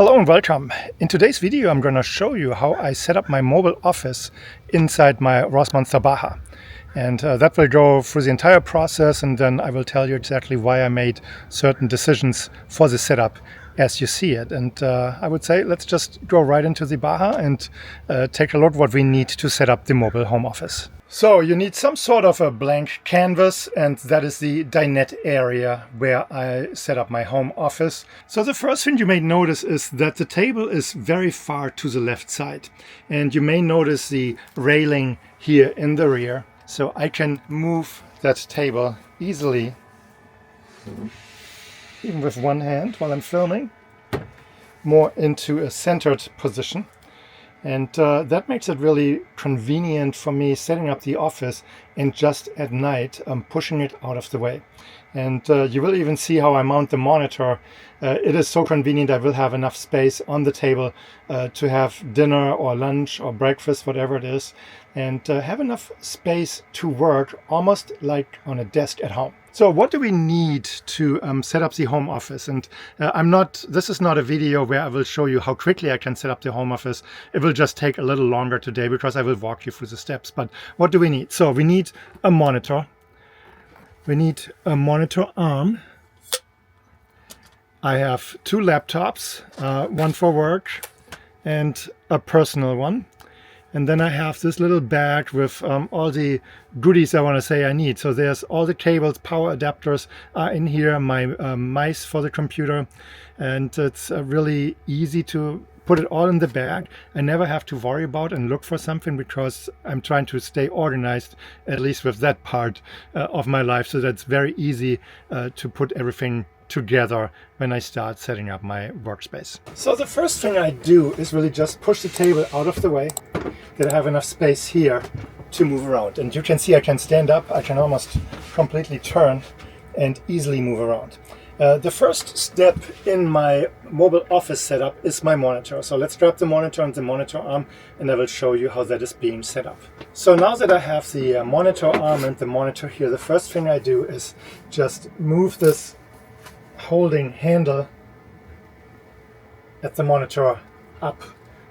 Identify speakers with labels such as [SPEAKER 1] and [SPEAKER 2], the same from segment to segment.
[SPEAKER 1] Hello and welcome. In today's video I'm going to show you how I set up my mobile office inside my Rossmonster Baja. And that will go through the entire process, and then I will tell you exactly why I made certain decisions for the setup as you see it. And I would say let's just go right into the Baja and take a look what we need to set up the mobile home office. So you need some sort of a blank canvas, and that is the dinette area where I set up my home office. So the first thing you may notice is that the table is very far to the left side, and you may notice the railing here in the rear. So I can move that table easily, even with one hand while I'm filming, more into a centered position. And that makes it really convenient for me setting up the office, and just at night I'm pushing it out of the way. And you will even see how I mount the monitor. It is so convenient. I will have enough space on the table to have dinner or lunch or breakfast, whatever it is, and have enough space to work almost like on a desk at home. So what do we need to set up the home office? And this is not a video where I will show you how quickly I can set up the home office. It will just take a little longer today because I will walk you through the steps. But what do we need? So we need a monitor. We need a monitor arm. I have two laptops, one for work and a personal one. And then I have this little bag with all the goodies I want to say I need. So there's all the cables, power adapters are in here, my mice for the computer. And it's really easy to put it all in the bag. I never have to worry about and look for something because I'm trying to stay organized, at least with that part of my life. So that's very easy to put everything together when I start setting up my workspace. So the first thing I do is really just push the table out of the way, that I have enough space here to move around. And you can see I can stand up, I can almost completely turn and easily move around. The first step in my mobile office setup is my monitor. So let's grab the monitor and the monitor arm, and I will show you how that is being set up. So now that I have the monitor arm and the monitor here, the first thing I do is just move this holding handle at the monitor up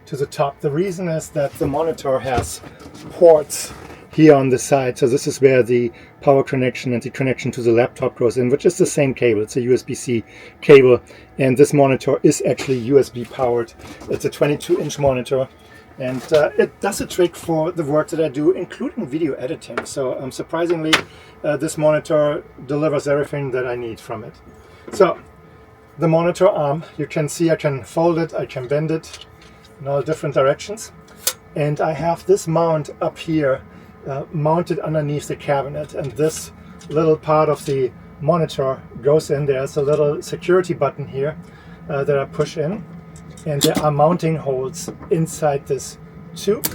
[SPEAKER 1] to the top. The reason is that the monitor has ports here on the side. So this is where the power connection and the connection to the laptop goes in, which is the same cable. It's a USB-C cable, and this monitor is actually USB powered. It's a 22-inch monitor, and it does a trick for the work that I do, including video editing. So surprisingly, this monitor delivers everything that I need from it. So the monitor arm, you can see I can fold it, I can bend it in all different directions. And I have this mount up here mounted underneath the cabinet. And this little part of the monitor goes in. There's a little security button here that I push in. And there are mounting holes inside this tube.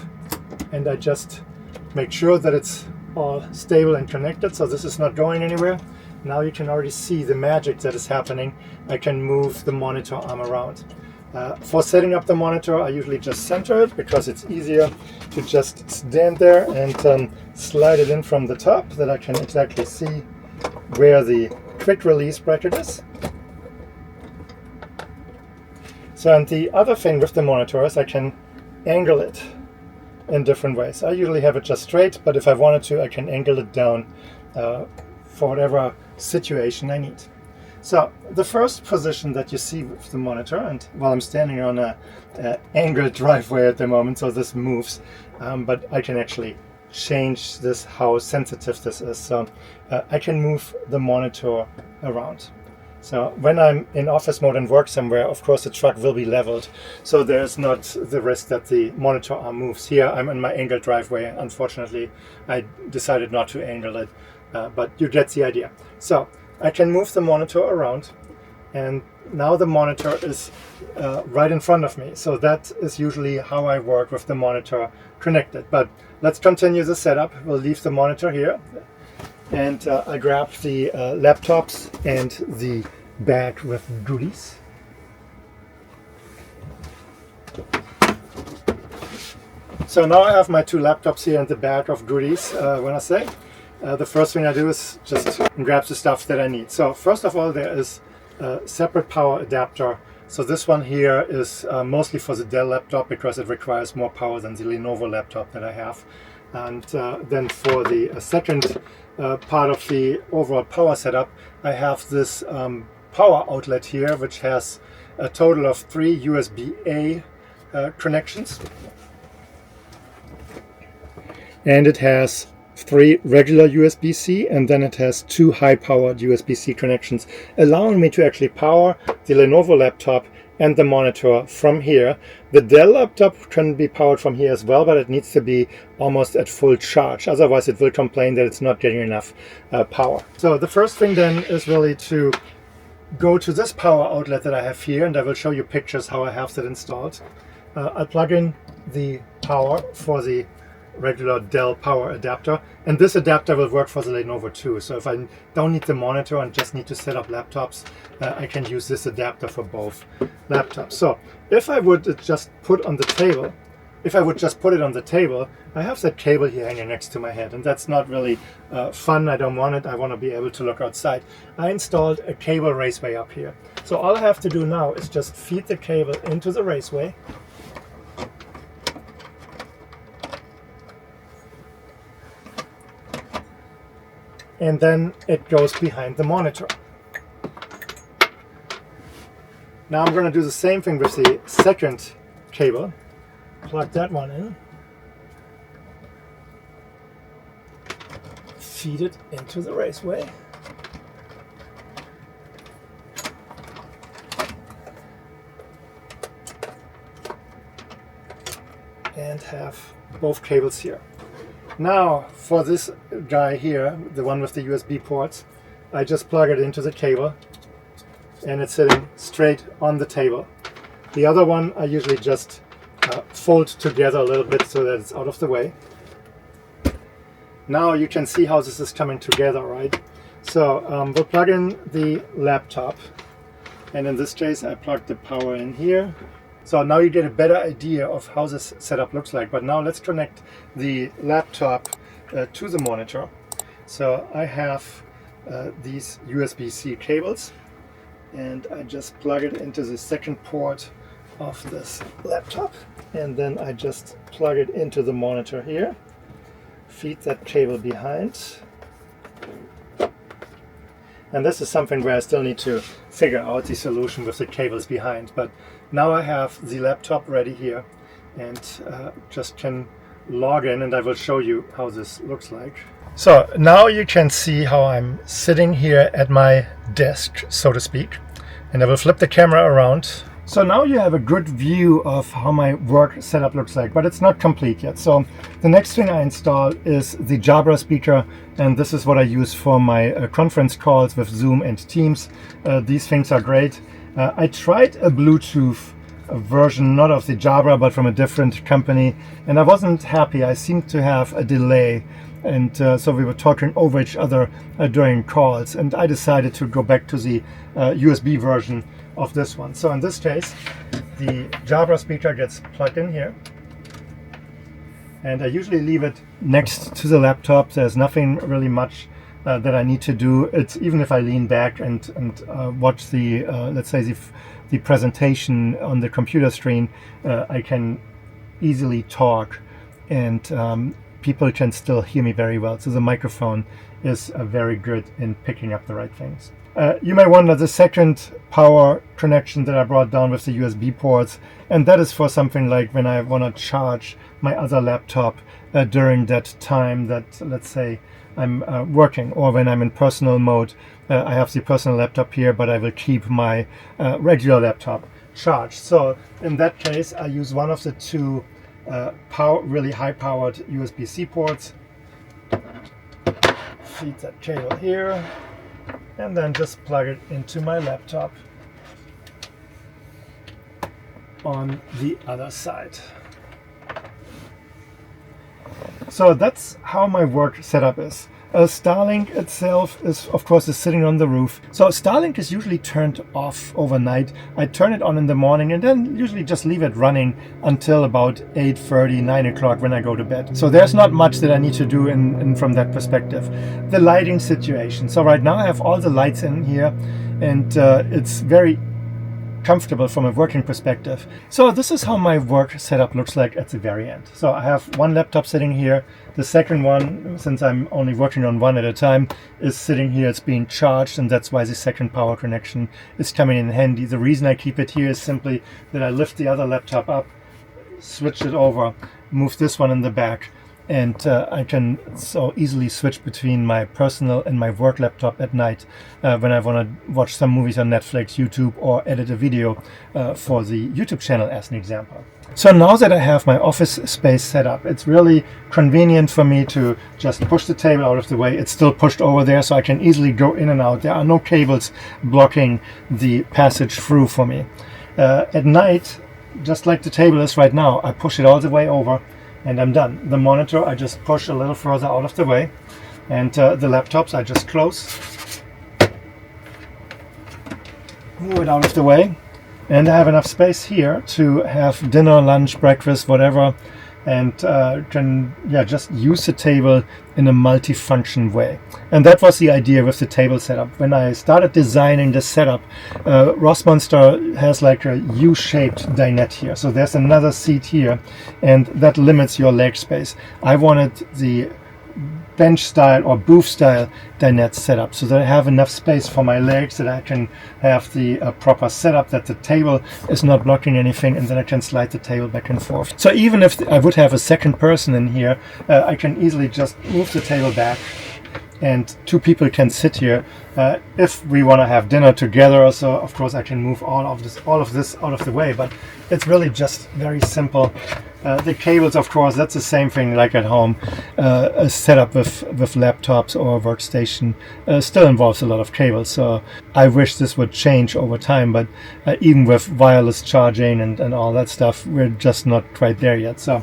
[SPEAKER 1] And I just make sure that it's all stable and connected. So this is not going anywhere. Now you can already see the magic that is happening. I can move the monitor arm around. For setting up the monitor, I usually just center it because it's easier to just stand there and slide it in from the top, that I can exactly see where the quick release bracket is. So, and the other thing with the monitor is I can angle it in different ways. I usually have it just straight, but if I wanted to, I can angle it down for whatever situation I need. So the first position that you see with the monitor, and while I'm standing on a angled driveway at the moment, so this moves, but I can actually change this, how sensitive this is. So I can move the monitor around. So when I'm in office mode and work somewhere, of course the truck will be leveled, so there's not the risk that the monitor arm moves. Here I'm in my angled driveway. Unfortunately, I decided not to angle it. But you get the idea. So I can move the monitor around, and now the monitor is right in front of me. So that is usually how I work with the monitor connected. But let's continue the setup. We'll leave the monitor here, and I grab the laptops and the bag with goodies. So now I have my two laptops here and the bag of goodies. When I say the first thing I do is just grab the stuff that I need. So first of all, there is a separate power adapter So this one here is mostly for the Dell laptop because it requires more power than the Lenovo laptop that I have. And then for the second part of the overall power setup, I have this power outlet here, which has a total of 3 USB-A connections. And it has 3 regular USB-C, and then it has 2 high-powered USB-C connections, allowing me to actually power the Lenovo laptop and the monitor from here. The Dell laptop can be powered from here as well, but it needs to be almost at full charge. Otherwise, it will complain that it's not getting enough power. So the first thing then is really to go to this power outlet that I have here, and I will show you pictures how I have that installed. I'll plug in the power for the regular Dell power adapter, and this adapter will work for the Lenovo too. So if I don't need the monitor and just need to set up laptops, I can use this adapter for both laptops. So if I would just put it on the table, I have that cable here hanging next to my head, and that's not really fun. I don't want it. I want to be able to look outside. I installed a cable raceway up here. So all I have to do now is just feed the cable into the raceway. And then it goes behind the monitor. Now I'm going to do the same thing with the second cable. Plug that one in. Feed it into the raceway. And have both cables here. Now for this guy here, the one with the USB ports, I just plug it into the cable and it's sitting straight on the table. The other one I usually just fold together a little bit so that it's out of the way. Now you can see how this is coming together, right? So we'll plug in the laptop, and in this case I plug the power in here. So now you get a better idea of how this setup looks like. But now let's connect the laptop to the monitor. So I have these USB-C cables, and I just plug it into the second port of this laptop, and then I just plug it into the monitor here, feed that cable behind. And this is something where I still need to figure out the solution with the cables behind. But now I have the laptop ready here, and just can log in, and I will show you how this looks like. So now you can see how I'm sitting here at my desk, so to speak, and I will flip the camera around. So now you have a good view of how my work setup looks like, but it's not complete yet. So the next thing I install is the Jabra speaker, and this is what I use for my conference calls with Zoom and Teams. These things are great. I tried a Bluetooth version, not of the Jabra, but from a different company, and I wasn't happy. I seemed to have a delay, and so we were talking over each other during calls, and I decided to go back to the USB version of this one. So in this case, the Jabra speaker gets plugged in here, and I usually leave it next to the laptop. There's nothing really much that I need to do. It's even if I lean back and watch the let's say the presentation on the computer screen, I can easily talk, and people can still hear me very well. So the microphone is very good in picking up the right things. You may wonder, the second power connection that I brought down with the USB ports, and that is for something like when I want to charge my other laptop during that time that, let's say, I'm working, or when I'm in personal mode. I have the personal laptop here, but I will keep my regular laptop charged. So in that case, I use one of the two really high-powered USB-C ports. Feed that cable here, and then just plug it into my laptop on the other side. So that's how my work setup is. Starlink itself is, of course, sitting on the roof. So Starlink is usually turned off overnight. I turn it on in the morning and then usually just leave it running until about 8:30, 9 o'clock when I go to bed. So there's not much that I need to do from that perspective. The lighting situation. So right now I have all the lights in here, and it's very comfortable from a working perspective. So this is how my work setup looks like at the very end. So I have one laptop sitting here. The second one, since I'm only working on one at a time, is sitting here. It's being charged, and that's why the second power connection is coming in handy. The reason I keep it here is simply that I lift the other laptop up, switch it over, move this one in the back, and I can so easily switch between my personal and my work laptop at night when I want to watch some movies on Netflix, YouTube, or edit a video for the YouTube channel as an example. So now that I have my office space set up, it's really convenient for me to just push the table out of the way. It's still pushed over there, so I can easily go in and out. There are no cables blocking the passage through for me. At night, just like the table is right now, I push it all the way over and I'm done. The monitor I just push a little further out of the way, and the laptops I just close, move it out of the way, and I have enough space here to have dinner, lunch, breakfast, whatever, and can just use the table in a multi-function way. And that was the idea with the table setup. When I started designing the setup, Rossmonster has like a U-shaped dinette here. So there's another seat here, and that limits your leg space. I wanted the bench style or booth style dinette setup so that I have enough space for my legs, that I can have the proper setup, that the table is not blocking anything, and then I can slide the table back and forth. So even if I would have a second person in here, I can easily just move the table back and two people can sit here. If we want to have dinner together, so of course I can move all of this out of the way, but it's really just very simple. The cables, of course, that's the same thing like at home. A setup with laptops or workstation still involves a lot of cables, so I wish this would change over time, but even with wireless charging and all that stuff, we're just not quite there yet. So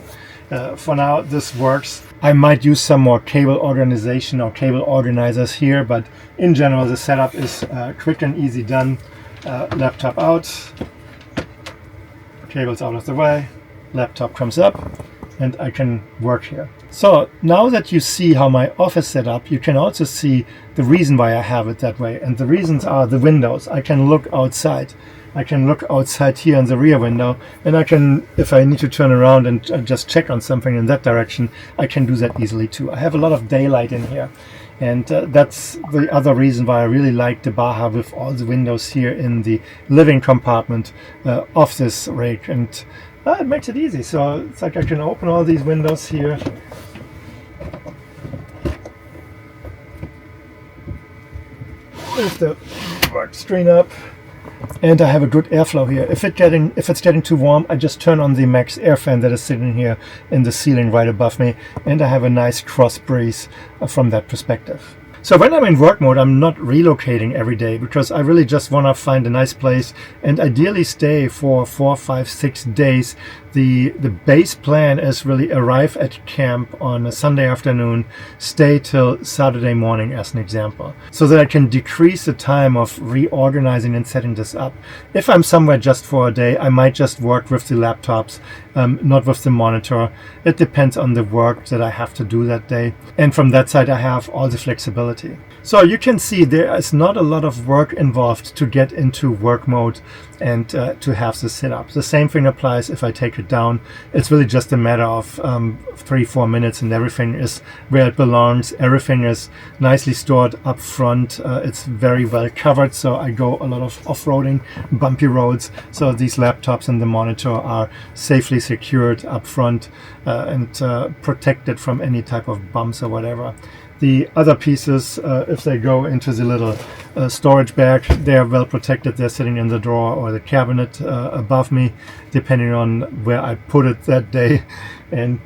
[SPEAKER 1] for now, this works. I might use some more cable organization or cable organizers here, but in general, the setup is quick and easy done. Laptop out, cables out of the way, laptop comes up, and I can work here. So now that you see how my office set up, you can also see the reason why I have it that way. And the reasons are the windows. I can look outside. I can look outside here in the rear window, and I can, if I need to turn around and just check on something in that direction, I can do that easily too. I have a lot of daylight in here, and that's the other reason why I really like the Baja with all the windows here in the living compartment of this rig, and it makes it easy. So it's like I can open all these windows here. Move the work screen up, and I have a good airflow here. If it's getting too warm, I just turn on the max air fan that is sitting here in the ceiling right above me, and I have a nice cross breeze from that perspective. So when I'm in work mode, I'm not relocating every day because I really just want to find a nice place and ideally stay for 4, 5, 6 days. The base plan is really arrive at camp on a Sunday afternoon, stay till Saturday morning as an example, so that I can decrease the time of reorganizing and setting this up. If I'm somewhere just for a day, I might just work with the laptops, not with the monitor. It depends on the work that I have to do that day. And from that side, I have all the flexibility. So you can see there is not a lot of work involved to get into work mode and to have this set up. The same thing applies if I take it down. It's really just a matter of 3-4 minutes and everything is where it belongs. Everything is nicely stored up front. It's very well covered, so I go a lot of off-roading, bumpy roads. So these laptops and the monitor are safely secured up front and protected from any type of bumps or whatever. The other pieces, if they go into the little storage bag, they're well protected. They're sitting in the drawer or the cabinet above me, depending on where I put it that day. And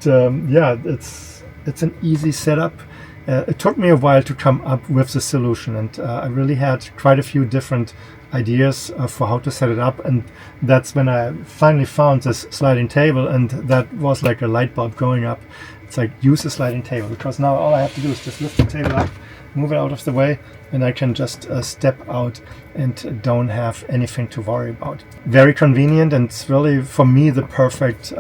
[SPEAKER 1] yeah, it's an easy setup. It took me a while to come up with the solution, and I really had quite a few different ideas for how to set it up, and that's when I finally found this sliding table, and that was like a light bulb going up. It's like, use a sliding table, because now all I have to do is just lift the table up, move it out of the way, and I can just step out and don't have anything to worry about. Very convenient, and it's really, for me, the perfect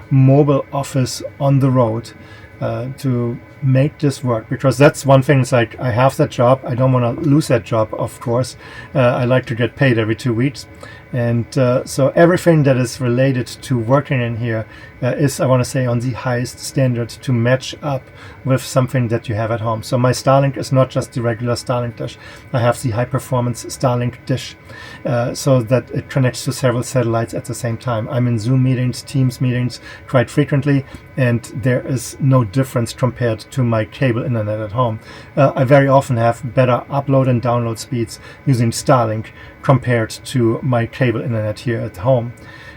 [SPEAKER 1] mobile office on the road to make this work, because that's one thing. It's like, I have that job, I don't want to lose that job, of course. I like to get paid every 2 weeks, And so everything that is related to working in here is, I want to say, on the highest standard to match up with something that you have at home. So my Starlink is not just the regular Starlink dish. I have the high performance Starlink dish so that it connects to several satellites at the same time. I'm in Zoom meetings, Teams meetings quite frequently, and there is no difference compared to my cable internet at home. I very often have better upload and download speeds using Starlink compared to my cable internet here at home.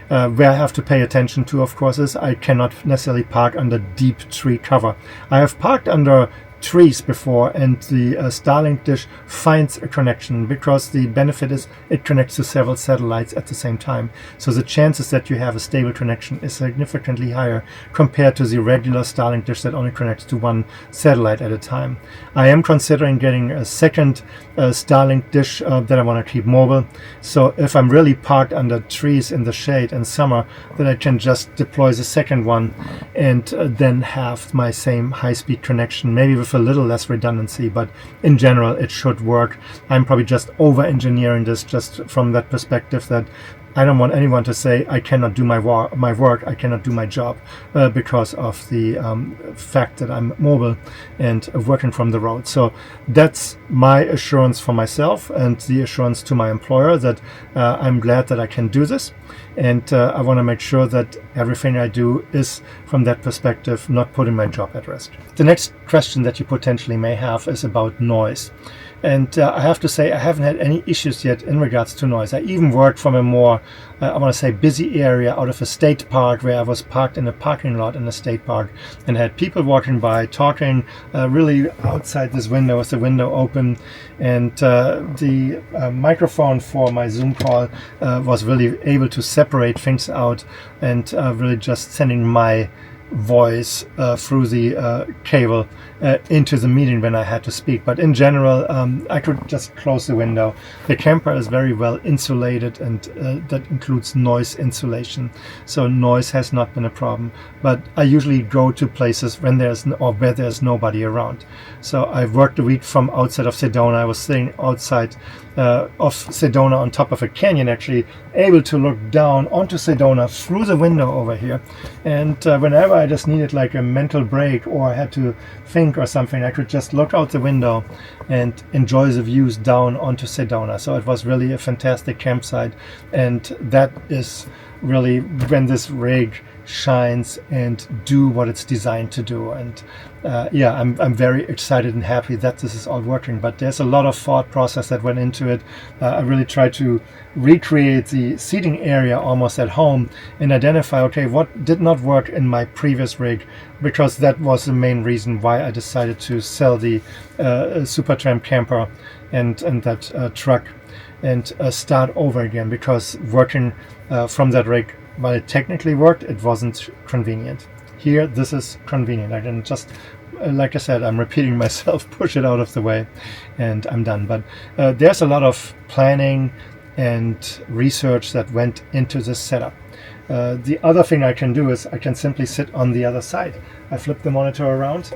[SPEAKER 1] Where I have to pay attention to, of course, is I cannot necessarily park under deep tree cover. I have parked under trees before, and the Starlink dish finds a connection, because the benefit is it connects to several satellites at the same time. So the chances that you have a stable connection is significantly higher compared to the regular Starlink dish that only connects to one satellite at a time. I am considering getting a second Starlink dish that I want to keep mobile. So if I'm really parked under trees in the shade in summer, then I can just deploy the second one and then have my same high-speed connection, maybe with a little less redundancy, but in general it should work. I'm probably just over-engineering this just from that perspective that I don't want anyone to say I cannot do my work, I cannot do my job because of the fact that I'm mobile and working from the road. So that's my assurance for myself and the assurance to my employer that I'm glad that I can do this. And I want to make sure that everything I do is, from that perspective, not putting my job at risk. The next question that you potentially may have is about noise. And I have to say I haven't had any issues yet in regards to noise. I even worked from a more, I want to say, busy area out of a state park, where I was parked in a parking lot in a state park and had people walking by talking really outside this window with the window open. And the microphone for my Zoom call was really able to separate things out and really just sending my voice through the cable into the meeting when I had to speak. But in general, I could just close the window. The camper is very well insulated, and that includes noise insulation. So noise has not been a problem. But I usually go to places when where there's nobody around. So I've worked a week from outside of Sedona. I was sitting outside of Sedona on top of a canyon, actually able to look down onto Sedona through the window over here. And whenever I just needed like a mental break, or I had to think or something, I could just look out the window and enjoy the views down onto Sedona. So it was really a fantastic campsite, and that is really when this rig shines and do what it's designed to do. And yeah, I'm very excited and happy that this is all working, but there's a lot of thought process that went into it. I really tried to recreate the seating area almost at home and identify, okay, what did not work in my previous rig, because that was the main reason why I decided to sell the Supertramp camper and that truck and start over again, because working from that rig, while it technically worked, it wasn't convenient. Here, this is convenient. I can just, like I said, I'm repeating myself, push it out of the way, and I'm done. But there's a lot of planning and research that went into this setup. The other thing I can do is I can simply sit on the other side. I flip the monitor around,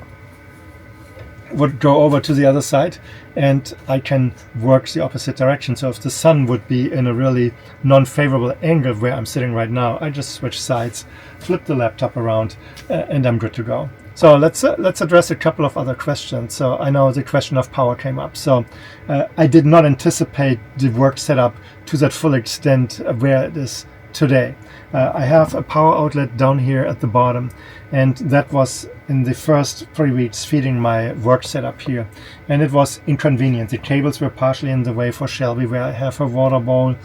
[SPEAKER 1] would go over to the other side, and I can work the opposite direction. So if the sun would be in a really non-favorable angle where I'm sitting right now, I just switch sides, flip the laptop around, and I'm good to go. So let's address a couple of other questions. So I know the question of power came up. So I did not anticipate the work setup to that full extent where it is today. I have a power outlet down here at the bottom, and that was in the first 3 weeks feeding my work setup here, and it was inconvenient. The cables were partially in the way for Shelby, where I have a water bowl,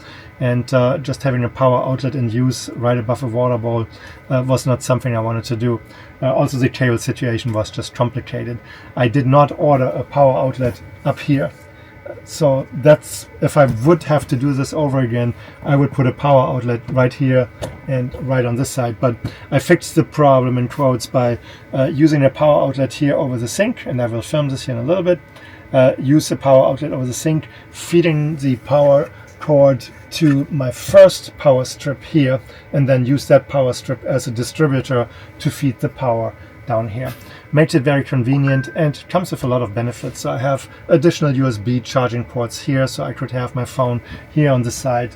[SPEAKER 1] and just having a power outlet in use right above a water bowl was not something I wanted to do. Also, the cable situation was just complicated. I did not order a power outlet up here. So that's, if I would have to do this over again, I would put a power outlet right here and right on this side. But I fixed the problem, in quotes, by using a power outlet here over the sink, and I will film this here in a little bit. Use a power outlet over the sink, feeding the power cord to my first power strip here, and then use that power strip as a distributor to feed the power down here. Makes it very convenient and comes with a lot of benefits. So I have additional USB charging ports here, so I could have my phone here on the side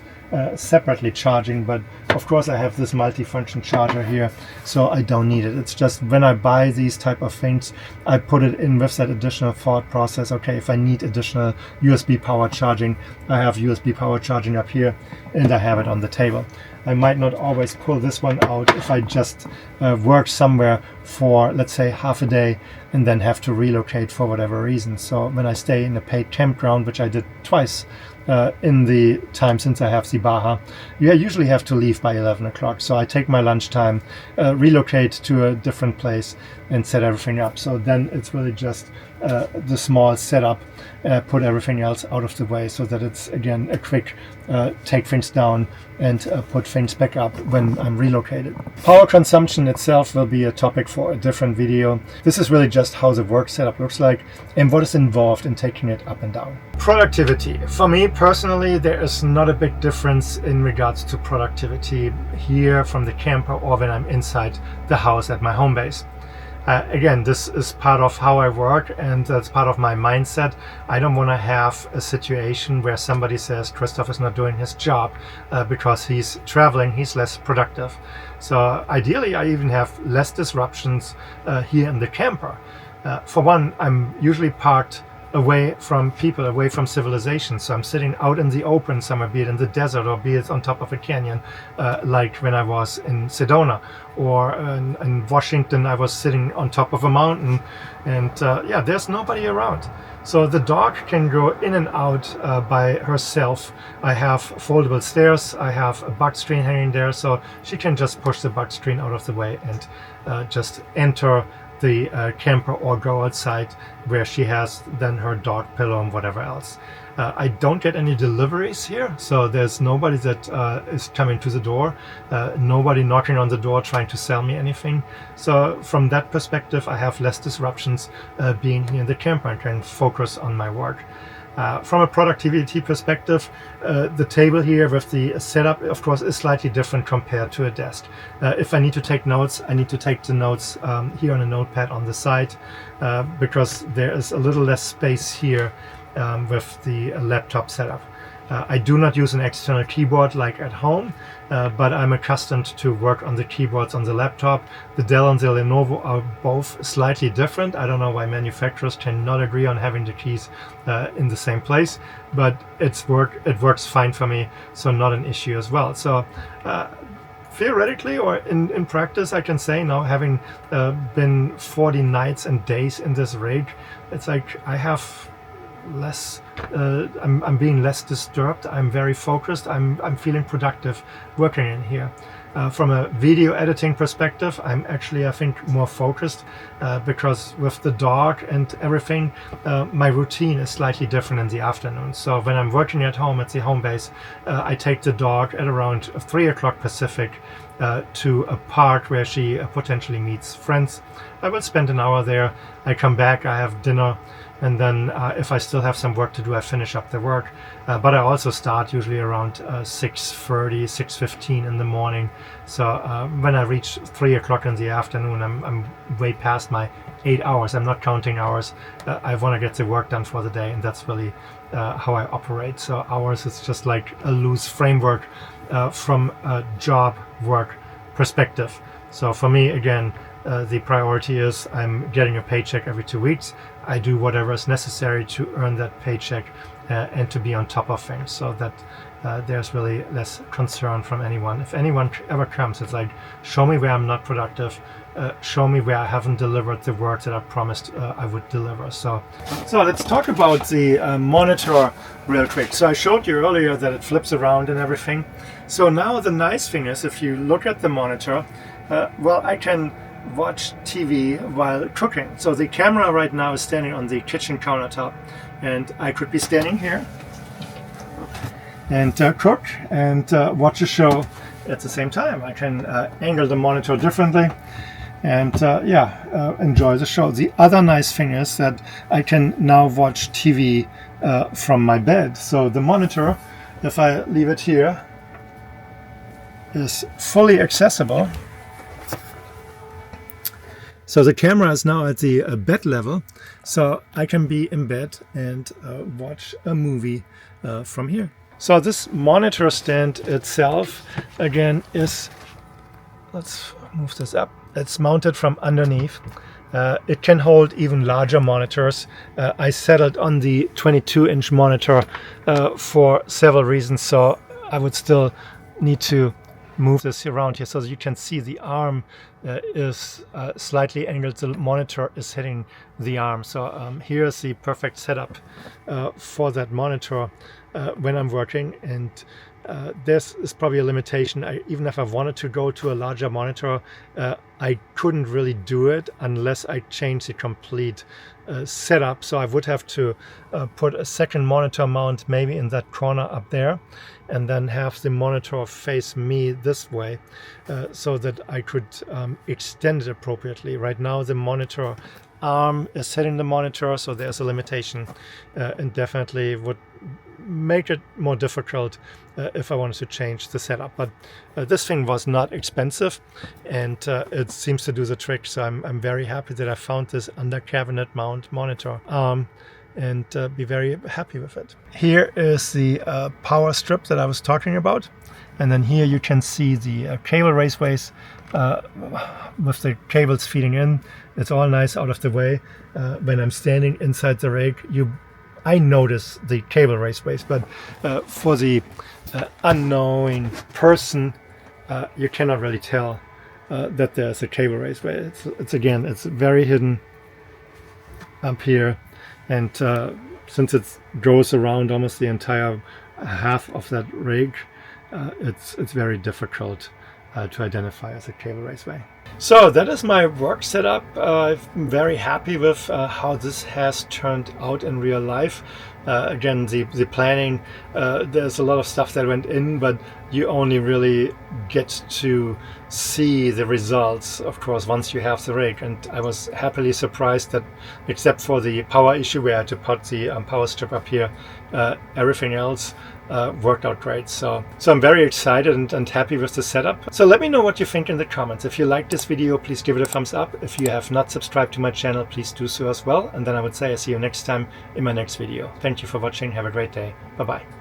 [SPEAKER 1] separately charging, but of course I have this multi-function charger here, so I don't need it. It's just when I buy these type of things, I put it in with that additional thought process. Okay, if I need additional USB power charging, I have USB power charging up here and I have it on the table. I might not always pull this one out if I just work somewhere for, let's say, half a day and then have to relocate for whatever reason. So when I stay in a paid campground, which I did twice in the time since I have the Baja, you usually have to leave by 11 o'clock. So I take my lunchtime, relocate to a different place and set everything up. So then it's really just the small setup, put everything else out of the way so that it's, again, a quick take things down and put things back up when I'm relocated. Power consumption itself will be a topic for a different video. This is really just how the work setup looks like and what is involved in taking it up and down. Productivity. For me personally, there is not a big difference in regards to productivity here from the camper or when I'm inside the house at my home base. Again, this is part of how I work and that's part of my mindset. I don't want to have a situation where somebody says Christoph is not doing his job because he's traveling, he's less productive. So ideally, I even have less disruptions here in the camper. For one, I'm usually parked away from people, away from civilization. So I'm sitting out in the open somewhere, be it in the desert or be it on top of a canyon, like when I was in Sedona, or in Washington, I was sitting on top of a mountain, and yeah, there's nobody around. So the dog can go in and out by herself. I have foldable stairs, I have a bug screen hanging there, so she can just push the bug screen out of the way and just enter the camper or go outside where she has then her dog pillow and whatever else. I don't get any deliveries here, so there's nobody that is coming to the door, nobody knocking on the door trying to sell me anything. So from that perspective, I have less disruptions being here in the camper and can focus on my work. From a productivity perspective, the table here with the setup, of course, is slightly different compared to a desk. If I need to take notes, I need to take the notes here on a notepad on the side because there is a little less space here with the laptop setup. I do not use an external keyboard like at home, but I'm accustomed to work on the keyboards on the laptop. The Dell and the Lenovo are both slightly different. I don't know why manufacturers cannot agree on having the keys in the same place, but it works fine for me, so not an issue as well. So theoretically or in practice, I can say now, having been 40 nights and days in this rig, it's like I have less, I'm being less disturbed. I'm very focused. I'm feeling productive working in here. From a video editing perspective, I'm actually, I think, more focused because with the dog and everything, my routine is slightly different in the afternoon. So when I'm working at home at the home base, I take the dog at around 3 o'clock Pacific to a park where she potentially meets friends. I will spend an hour there. I come back, I have dinner, and then if I still have some work to do, I finish up the work. But I also start usually around 6:30, 6:15 in the morning. So when I reach 3 o'clock in the afternoon, I'm way past my 8 hours. I'm not counting hours. I want to get the work done for the day, and that's really how I operate. So hours is just like a loose framework from a job work perspective. So for me, again, the priority is I'm getting a paycheck every 2 weeks. I do whatever is necessary to earn that paycheck and to be on top of things, so that there's really less concern from anyone. If anyone ever comes, it's like, show me where I'm not productive, show me where I haven't delivered the work that I promised I would deliver. So let's talk about the monitor real quick. So I showed you earlier that it flips around and everything. So now the nice thing is, if you look at the monitor, well, I can watch TV while cooking. So the camera right now is standing on the kitchen countertop, and I could be standing here and cook and watch a show at the same time. I can angle the monitor differently and enjoy the show. The other nice thing is that I can now watch TV from my bed. So the monitor, if I leave it here, is fully accessible. So the camera is now at the bed level, so I can be in bed and watch a movie from here. So this monitor stand itself, again, is, let's move this up, it's mounted from underneath. It can hold even larger monitors. I settled on the 22-inch monitor for several reasons, so I would still need to move this around here so that you can see the arm is slightly angled. The monitor is hitting the arm. So here's the perfect setup for that monitor when I'm working. And this is probably a limitation. Even if I wanted to go to a larger monitor, I couldn't really do it unless I changed the complete setup. So I would have to put a second monitor mount maybe in that corner up there, and then have the monitor face me this way so that I could extend it appropriately. Right now the monitor arm is hitting the monitor, so there's a limitation, and definitely would make it more difficult if I wanted to change the setup. But this thing was not expensive, and it seems to do the trick. So I'm very happy that I found this under cabinet mount monitor arm, and be very happy with it. Here is the power strip that I was talking about, and then here you can see the cable raceways with the cables feeding in. It's all nice out of the way. When I'm standing inside the rig, I notice the cable raceways, but for the unknowing person, you cannot really tell that there's a cable raceway. It's very hidden up here, and since it goes around almost the entire half of that rig, it's very difficult to identify as a cable raceway. So that is my work setup. I'm very happy with how this has turned out in real life. Again, the planning, there's a lot of stuff that went in, but you only really get to see the results, of course, once you have the rig. And I was happily surprised that, except for the power issue where I had to put the power strip up here, everything else worked out great. So I'm very excited and happy with the setup. So let me know what you think in the comments. If you like this video, please give it a thumbs up. If you have not subscribed to my channel, please do so as well. And then I would say I'll see you next time in my next video. Thank you for watching. Have a great day. Bye-bye.